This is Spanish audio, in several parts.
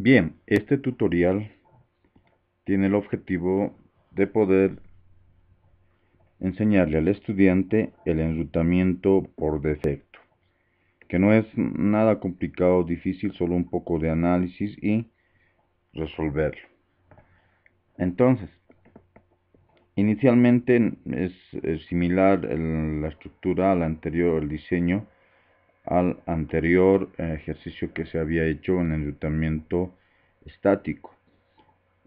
Bien, este tutorial tiene el objetivo de poder enseñarle al estudiante el enrutamiento por defecto, que no es nada complicado o difícil, solo un poco de análisis y resolverlo. Entonces, inicialmente es similar la estructura al anterior, el diseño al anterior ejercicio que se había hecho en enrutamiento estático.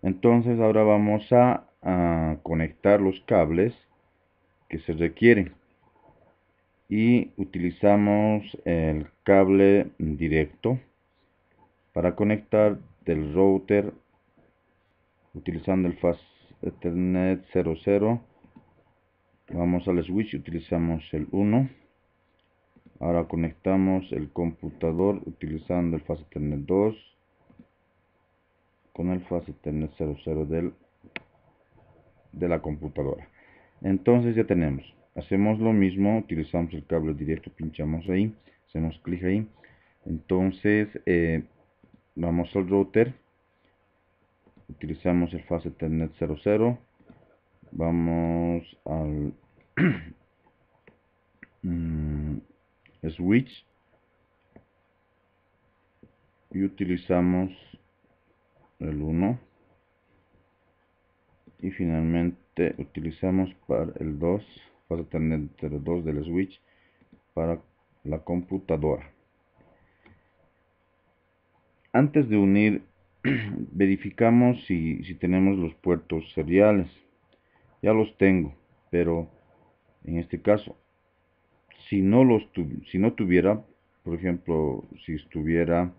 Entonces ahora vamos a conectar los cables que se requieren y utilizamos el cable directo para conectar del router utilizando el Fast Ethernet 00. Vamos al switch, utilizamos el 1. Ahora conectamos el computador utilizando el Fast Ethernet 2 con el Fast Ethernet 00 de la computadora. Entonces ya tenemos, hacemos lo mismo, utilizamos el cable directo, pinchamos ahí, hacemos clic ahí. Entonces vamos al router, utilizamos el Fast Ethernet 00, vamos al switch y utilizamos el 1 y finalmente utilizamos para el 2, Fast Ethernet 02 del switch para la computadora. Antes de unir, verificamos si tenemos los puertos seriales. Ya los tengo, pero en este caso, si no tuviera, por ejemplo, si estuviera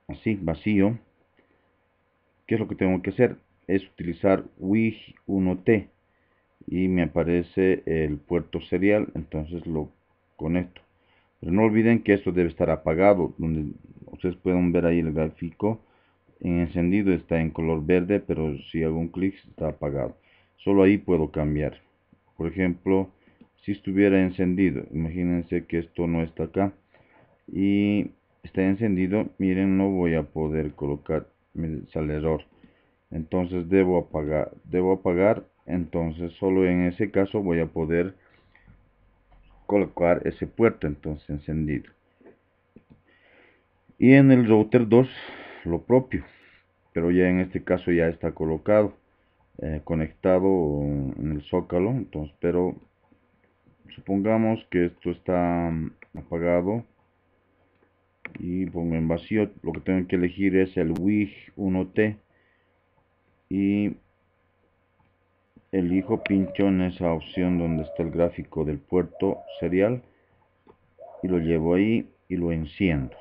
así, vacío, ¿qué es lo que tengo que hacer? Es utilizar WIG1T y me aparece el puerto serial, entonces lo conecto. Pero no olviden que esto debe estar apagado, donde ustedes pueden ver ahí el gráfico. En encendido está en color verde, pero si hago un clic está apagado. Solo ahí puedo cambiar. Por ejemplo, si estuviera encendido, imagínense que esto no está acá y está encendido, miren, no voy a poder colocar, me sale error. Entonces debo apagar, entonces solo en ese caso voy a poder colocar ese puerto entonces encendido. Y en el router 2 lo propio, pero ya en este caso ya está colocado, conectado en el zócalo. Entonces, pero supongamos que esto está apagado y pongo en vacío. Lo que tengo que elegir es el WIG1T y elijo, pincho en esa opción donde está el gráfico del puerto serial y lo llevo ahí y lo enciendo.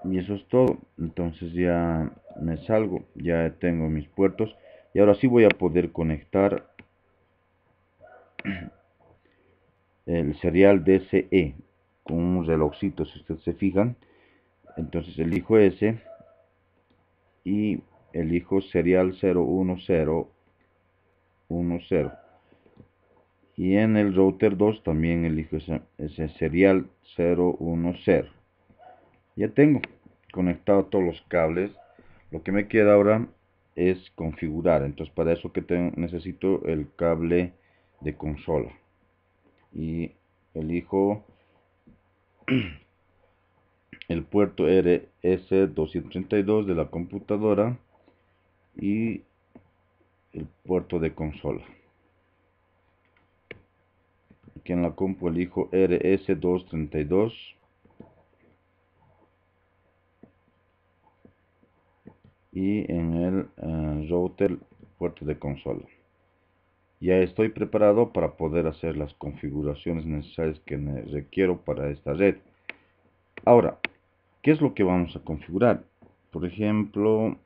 Y eso es todo. Entonces ya me salgo, ya tengo mis puertos y ahora sí voy a poder conectar el serial DCE con un relojcito, si ustedes se fijan. Entonces elijo ese y elijo serial 01010 y en el router 2 también elijo ese serial 010. Ya tengo conectado todos los cables. Lo que me queda ahora es configurar. Entonces para eso necesito el cable de consola y elijo el puerto RS232 de la computadora y el puerto de consola. Aquí en la compu elijo RS232 y en el router puerto de consola. Ya estoy preparado para poder hacer las configuraciones necesarias que requiero para esta red. Ahora, ¿qué es lo que vamos a configurar? Por ejemplo,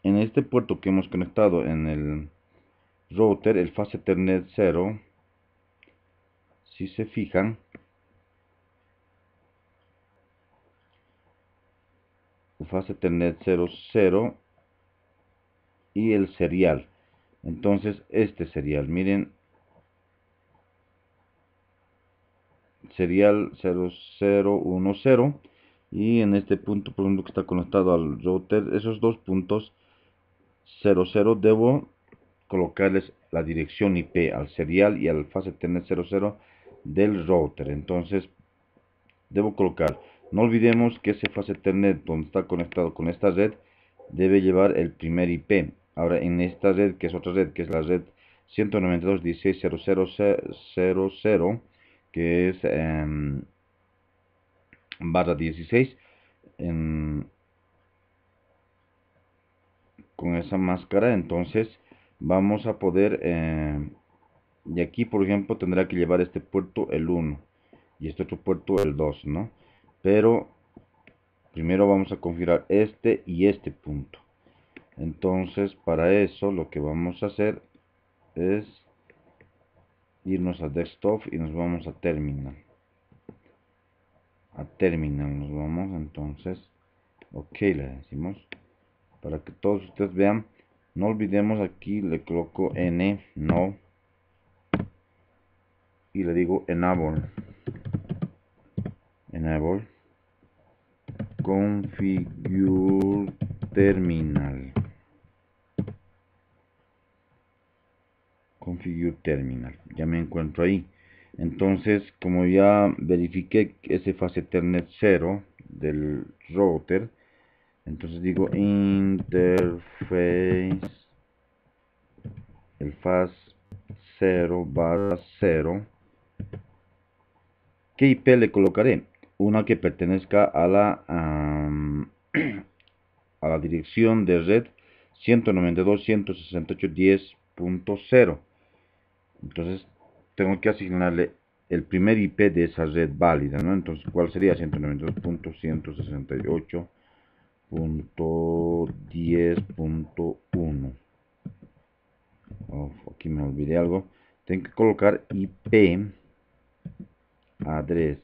en este puerto que hemos conectado en el router, el Fast Ethernet 0, si se fijan, el Fast Ethernet 00 y el serial. Entonces, este serial, miren, serial 0010, y en este punto, por ejemplo, que está conectado al router, esos dos puntos 00 debo colocarles la dirección IP al serial y al fast Ethernet 00 del router. Entonces debo colocar, no olvidemos que ese fast Ethernet donde está conectado con esta red debe llevar el primer IP. Ahora en esta red, que es otra red, que es la red 192.16.0.0.0, que es barra 16, con esa máscara, entonces vamos a poder, y aquí por ejemplo tendrá que llevar este puerto el 1 y este otro puerto el 2, ¿no? Pero primero vamos a configurar este y este punto. Entonces para eso lo que vamos a hacer es irnos a desktop y nos vamos a terminal. Nos vamos, entonces ok, le decimos para que todos ustedes vean. No olvidemos, aquí le coloco n no y le digo enable configure terminal. Ya me encuentro ahí. Entonces, como ya verifiqué ese fast Ethernet 0 del router, entonces digo interface, el fast 0/0. ¿Qué IP le colocaré? Una que pertenezca a la a la dirección de red 192.168.10.0. Entonces tengo que asignarle el primer IP de esa red válida, ¿no? Entonces, ¿cuál sería? 192.168.10.1. Aquí me olvidé algo. Tengo que colocar IP address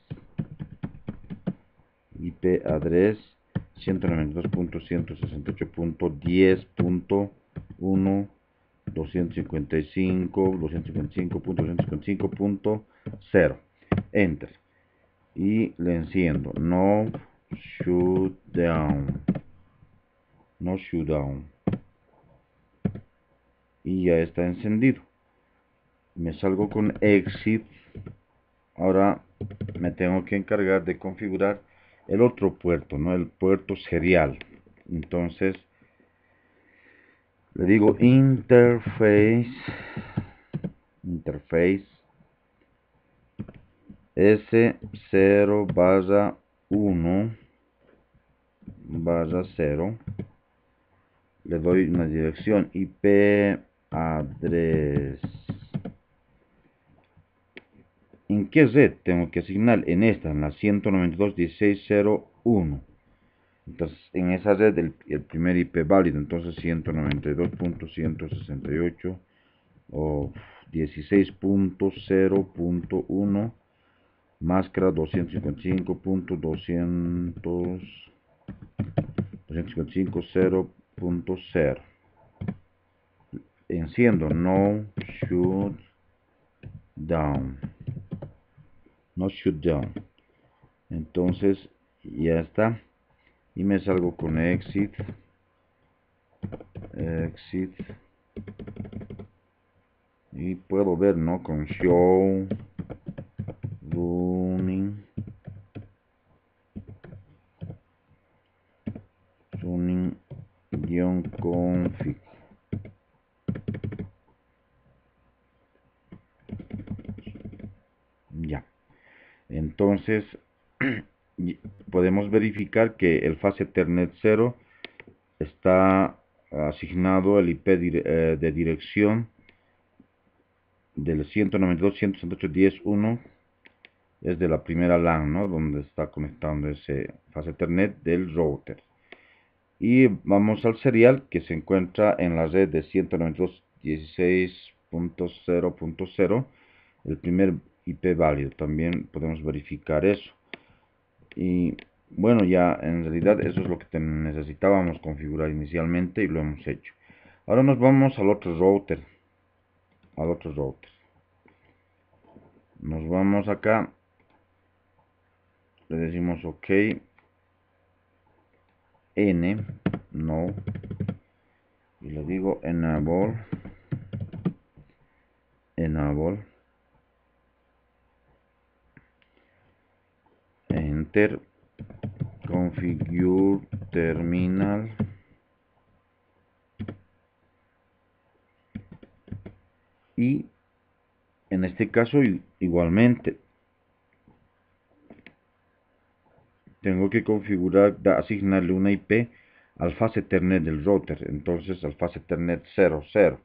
192.168.10.1, 255.255.255.0. Enter. Y le enciendo. No shutdown. Y ya está encendido. Me salgo con exit. Ahora me tengo que encargar de configurar el otro puerto, ¿no? El puerto serial. Entonces le digo interface S0/1/0. Le doy una dirección IP address. ¿En qué red tengo que asignar? En esta, en la 192.16.0.1. Entonces, en esa red el primer IP válido, entonces 192.168 o 16.0.1, máscara 255.255.0.0. Enciendo no shutdown. Entonces ya está. Y me salgo con exit. Y puedo ver, ¿no? Con show running config. Ya. Entonces podemos verificar que el fast Ethernet 0 está asignado el IP de dirección del 192.168.10.1, es de la primera LAN, ¿no? Donde está conectando ese fast Ethernet del router. Y vamos al serial que se encuentra en la red de 192.16.0.0, el primer IP válido. También podemos verificar eso. Y bueno, ya en realidad eso es lo que necesitábamos configurar inicialmente y lo hemos hecho. Ahora nos vamos al otro router. Nos vamos acá le decimos OK, N, no, y le digo enable, enter, configure terminal, y en este caso igualmente tengo que configurar, asignarle una IP al fast Ethernet del router, entonces al fast Ethernet 00.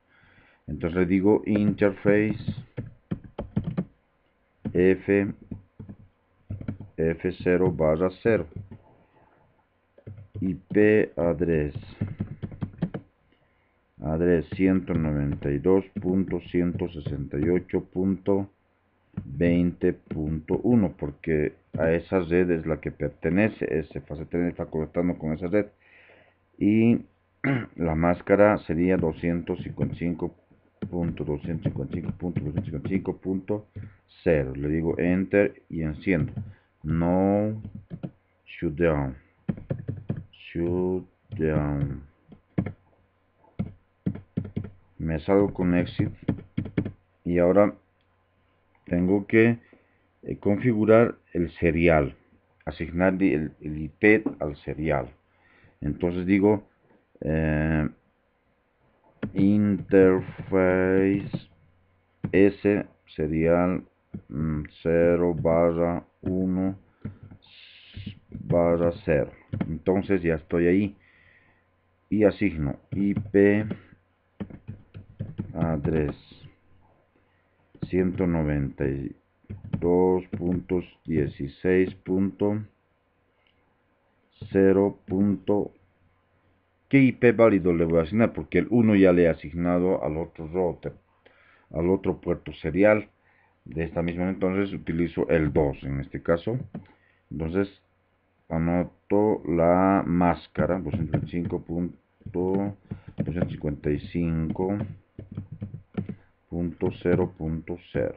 Entonces le digo interface F0/0 IP address 192.168.20.1, porque a esa red es la que pertenece, ese fast Ethernet está conectando con esa red, y la máscara sería 255.255.255.0. Le digo enter y enciendo. No shutdown. Me salgo con exit y ahora tengo que configurar el serial, asignar el IP al serial. Entonces digo interface S serial 0/1/0. Entonces ya estoy ahí y asigno IP address 192.16.0. ¿Qué IP válido le voy a asignar? Porque el 1 ya le he asignado al otro router, al otro puerto serial. De esta misma, entonces utilizo el 2 en este caso. Entonces anoto la máscara 255.255.0.0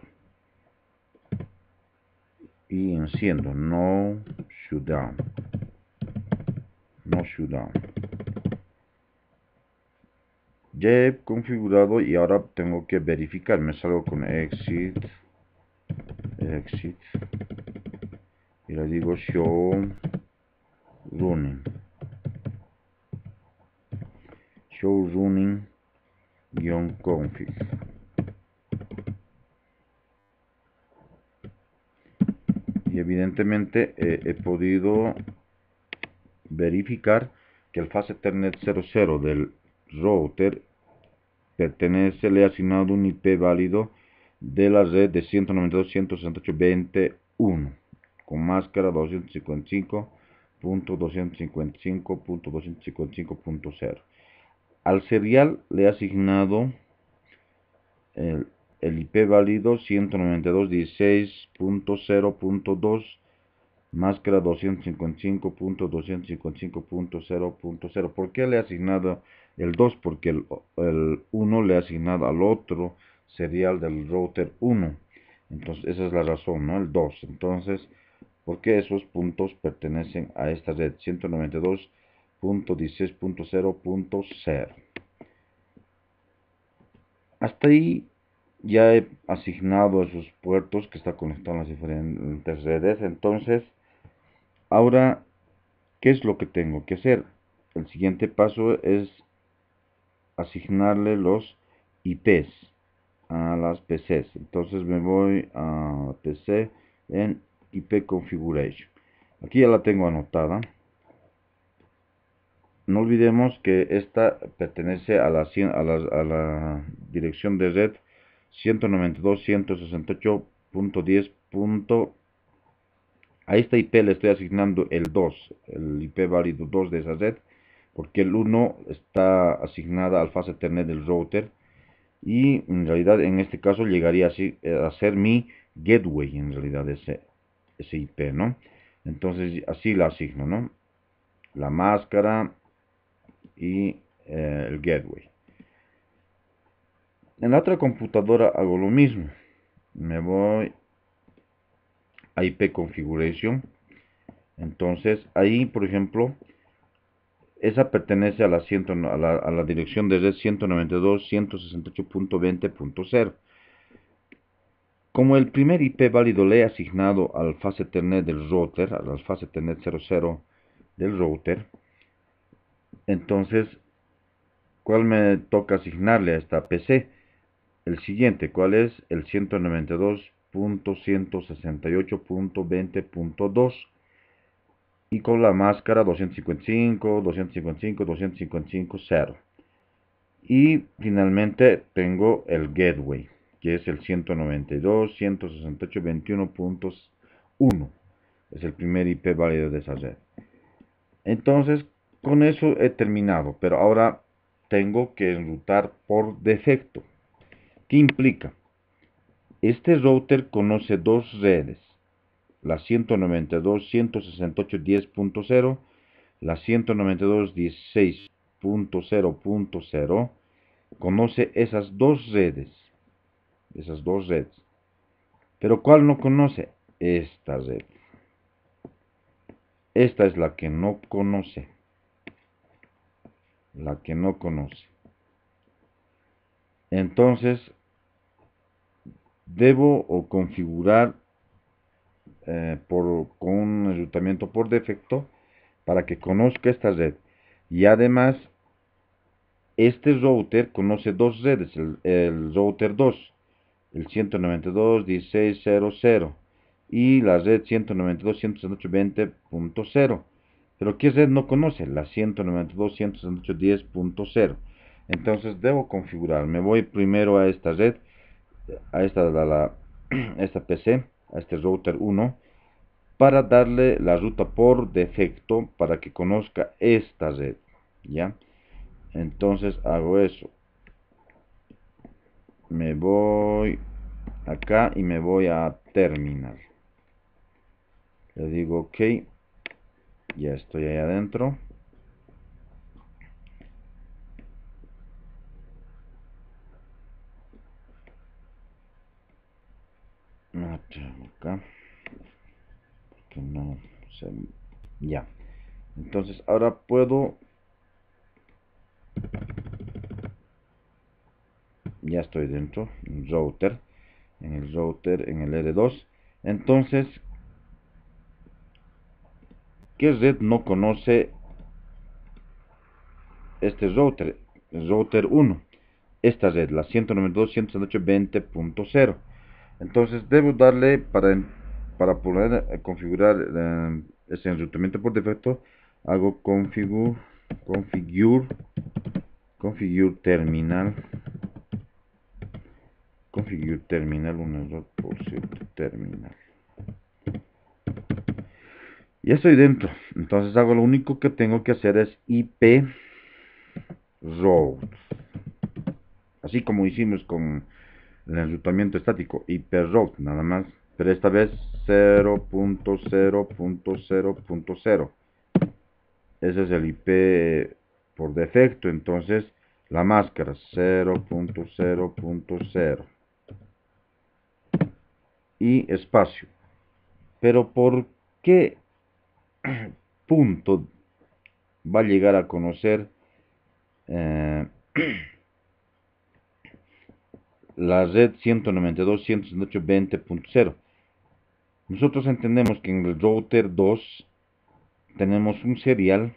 y enciendo no shutdown. Ya he configurado y ahora tengo que verificar. Me salgo con exit y le digo show running -config. Y evidentemente he podido verificar que el fast Ethernet 00 del router pertenece, le he asignado un IP válido de la red de 192.168.20.1 con máscara 255.255.255.0. Al serial le he asignado el, IP válido 192.16.0.2 máscara 255.255.0.0. ¿Por qué le he asignado el 2? Porque el 1 le he asignado al otro serial del router 1. Entonces esa es la razón, ¿no? El 2. Entonces, porque esos puntos pertenecen a esta red 192.16.0.0. Hasta ahí ya he asignado esos puertos que están conectados a las diferentes redes. Entonces, ahora, ¿qué es lo que tengo que hacer? El siguiente paso es asignarle los IPs a las PCs. Entonces me voy a PC en IP Configuration. Aquí ya la tengo anotada. No olvidemos que esta pertenece a la dirección de red 192.168.10. A esta IP le estoy asignando el 2, el IP válido 2 de esa red, porque el 1 está asignada al fast Ethernet del router, y en realidad en este caso llegaría a ser mi gateway, en realidad ese IP, ¿no? Entonces así la asigno, ¿no? La máscara y el gateway. En la otra computadora hago lo mismo. Me voy a IP Configuration Entonces, ahí, por ejemplo, esa pertenece a la dirección de red 192.168.20.0. Como el primer IP válido le he asignado al fase Ethernet del router, al fase Ethernet 00 del router, entonces, ¿cuál me toca asignarle a esta PC? El siguiente, ¿cuál es? El 192.168.20.2 y con la máscara 255, 255, 255, 0. Y finalmente tengo el gateway, que es el 192.168.21.1. Es el primer IP válido de esa red. Entonces, con eso he terminado, pero ahora tengo que enrutar por defecto. ¿Qué implica? Este router conoce dos redes, la 192.168.10.0, la 192.16.0.0, conoce esas dos redes, Pero ¿cuál no conoce? Esta red. Esta es la que no conoce, Entonces, debo configurar con un enrutamiento por defecto para que conozca esta red. Y además, este router conoce dos redes, el router 2, el 192.16.0.0 y la red 192.168.20.0. Pero ¿qué red no conoce? La 192.168.10.0. Entonces debo configurar. Me voy primero a esta red, a esta PC, a este router 1, para darle la ruta por defecto para que conozca esta red. ¿Ya? Entonces hago eso. Me voy acá y me voy a terminal. Le digo OK. Ya estoy ahí adentro. Acá. Que no se... Ya. Entonces ahora puedo... Ya estoy dentro. En el router, en el R2. Entonces, ¿qué red no conoce este router? El router 1. Esta red, la 192.168.20.0. Entonces debo darle para poder configurar ese enrutamiento por defecto, hago configure terminal, un error por cierto, terminal. Ya estoy dentro, entonces hago lo único que tengo que hacer es IP route, así como hicimos con el enrutamiento estático, IP route nada más, pero esta vez 0.0.0.0. Ese es el IP por defecto, entonces la máscara 0.0.0 y espacio. Pero ¿por qué punto va a llegar a conocer eh, la red 192.168.20.0? Nosotros entendemos que en el router 2 tenemos un serial,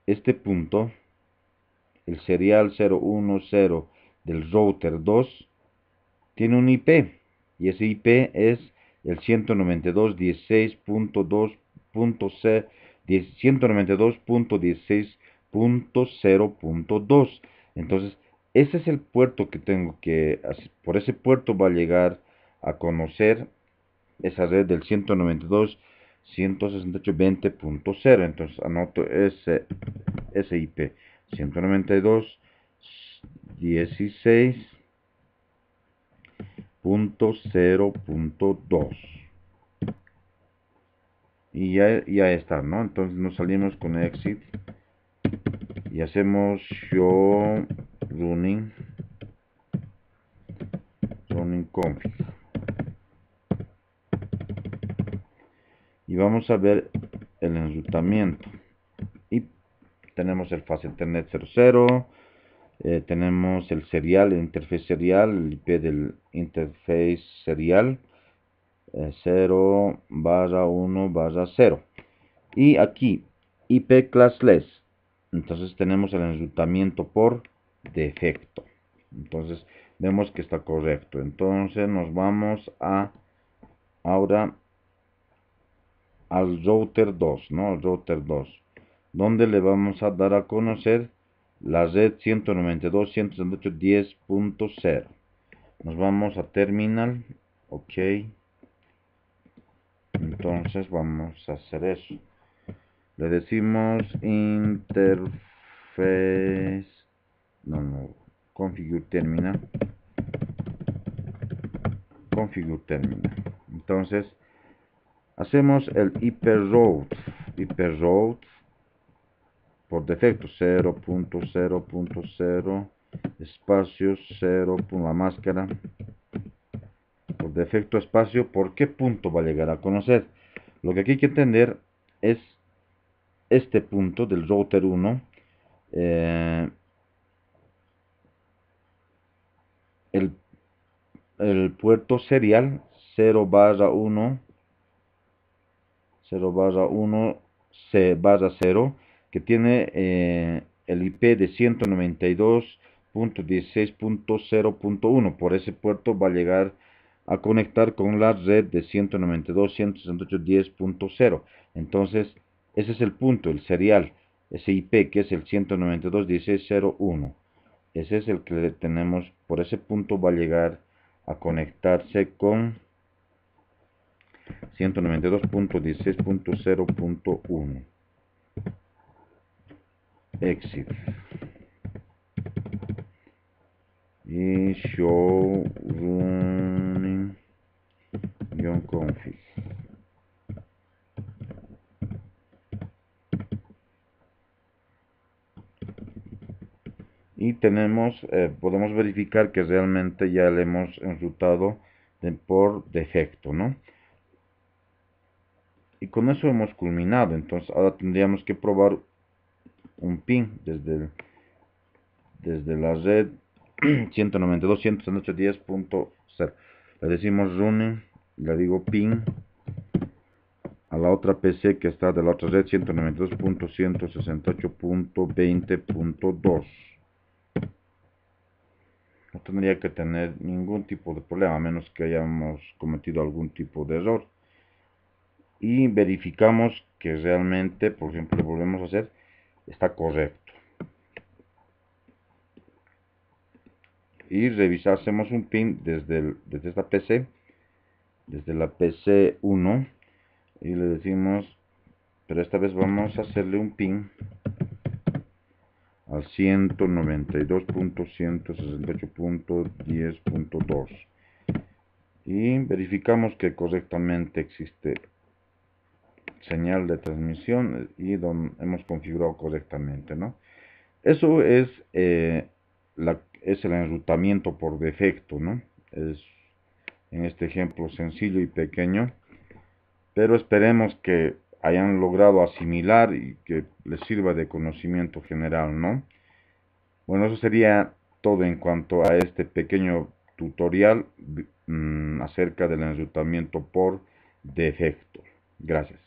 este punto, el serial 010 del router 2, tiene un IP, y ese IP es el 192.16.0.2. Entonces, ese es el puerto que tengo que hacer. Por ese puerto va a llegar a conocer esa red del 192.168.20.0. Entonces, anoto ese IP, 192.16.0.2. Y ya está, ¿no? Entonces nos salimos con exit y hacemos show running config. vamos a ver el enrutamiento. Y tenemos el fast Ethernet 00. Tenemos el serial, el interface serial, el IP del interface serial 0/1/0. Y aquí IP classless. Entonces tenemos el enrutamiento por defecto. Entonces vemos que está correcto. Entonces nos vamos ahora al router 2, ¿no? Al router 2, donde le vamos a dar a conocer la red 192.168.10.0. Nos vamos a terminal, ok. Entonces vamos a hacer eso. Le decimos interface, configure terminal. Entonces hacemos el hyperroute por defecto 0.0.0 espacio 0. La máscara por defecto espacio. ¿Por qué punto va a llegar a conocer? Lo que aquí hay que entender es este punto del router 1. El puerto serial 0/1 C/0, que tiene el IP de 192.16.0.1. Por ese puerto va a llegar a conectar con la red de 192.168.10.0. Entonces ese es el punto, el serial, ese IP que es el 192.16.0.1. Ese es el que tenemos. Por ese punto va a llegar a conectarse con 192.16.0.1. Exit y show running-config. Y podemos verificar que realmente ya le hemos enrutado por defecto, ¿no? Y con eso hemos culminado. Entonces ahora tendríamos que probar un ping desde la red 192.168.10.0. Le decimos running, le digo ping a la otra PC que está de la otra red 192.168.20.2. No tendría que tener ningún tipo de problema, a menos que hayamos cometido algún tipo de error. Y verificamos que realmente, por ejemplo, lo volvemos a hacer, está correcto. Y revisásemos un pin desde esta PC, desde la PC 1, y le decimos, pero esta vez vamos a hacerle un pin al 192.168.10.2 y verificamos que correctamente existe señal de transmisión y hemos configurado correctamente, ¿no? Eso es el enrutamiento por defecto, ¿no? Es en este ejemplo sencillo y pequeño, pero esperemos que hayan logrado asimilar y que les sirva de conocimiento general, ¿no? Bueno, eso sería todo en cuanto a este pequeño tutorial acerca del enrutamiento por defecto. Gracias.